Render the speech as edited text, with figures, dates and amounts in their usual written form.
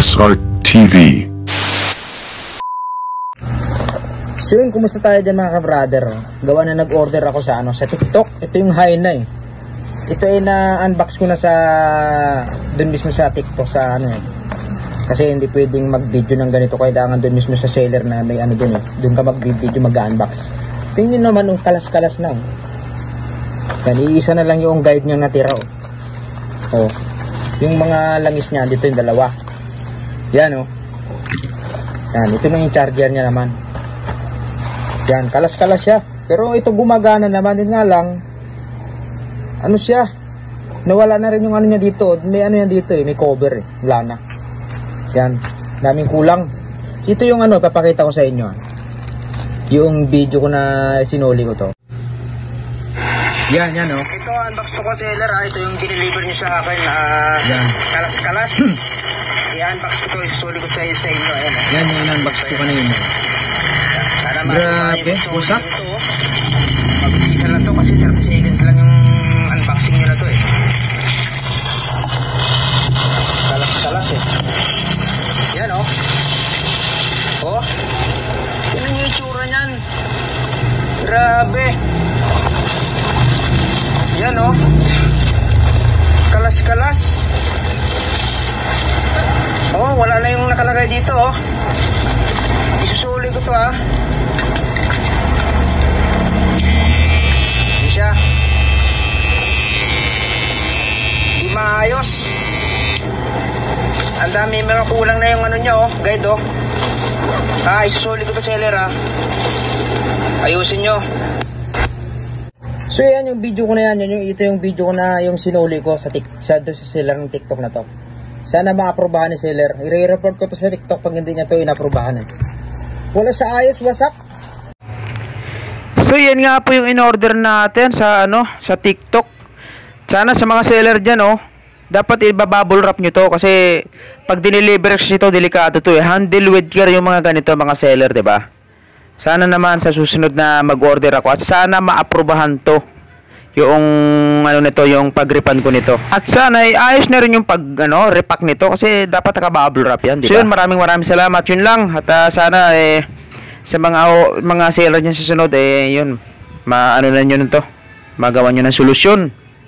SR TV. So yun, kumusta tayo dyan mga ka-brother? Gawa na nag-order ako sa sa TikTok. Ito yung high na eh. Ito ay na-unbox ko na sa dun mismo sa TikTok sa Kasi hindi pwedeng mag-video ng ganito, kailangan dun mismo sa seller na may dun eh. Dun ka mag-video, mag-unbox. Tingin naman yung kalas-kalas na. Yan, iisa na lang yung guide niya natira. Oh. Yung mga langis niya, dito yung dalawa. Yan oh. Yan, ito na yung charger niya naman. Yan, kalas-kalas siya. Pero ito gumagana naman. Yun nga lang, siya, nawala na rin yung niya dito. May yan dito eh, may cover eh. Wala na. Yan, daming kulang. Ito yung papakita ko sa inyo. Yung video ko na sinuli ko to. Yan oh. Ito, unbox to ko seller Ito yung dineliver niyo sa akin yan. Kalas-kalas. I-unbox ko to, isusuli ko sa inyo. Ayan, yan yung in-unbox ko kanina. Grabe, usap. Mag-isa lang to kasi 30 seconds lang yung unboxing nyo na to eh. Kalas-kalas eh. Yan oh. Oh. Yan ang itsura nyan. Grabe. Yan oh. Kalas-kalas. Oh, wala na yung nakalagay dito oh. Isusuli ko to Hindi siya. Hindi maayos. Ang dami mga kulang na yung niya guide oh. Isusuli ko to seller Ayusin nyo. So yan yung video ko na yan. Ito yung video ko na yung sinuli ko sa seller ng TikTok na to. Sana ma-aprobahan ni seller. I-report ko to sa TikTok pag hindi niya to in-aprobahan Wala sa ayos, wasak. So yan nga po yung in-order natin sa sa TikTok. Sana sa mga seller diyan dapat i-bubble wrap nyo to kasi pag dineliver kasi ito delikado to Handle with care yung mga ganito mga seller, 'di ba? Sana naman sa susunod na mag-order ako at sana ma-aprobahan to yung nito, yung pag-refund ko nito. At sana ayos na rin yung repack nito kasi dapat naka-bubble wrap yan, di ba? So yun, maraming salamat. Yun lang. At sana sa mga seller niyan sa sunod yun, na nyo nito. Magawa nyo ng solusyon.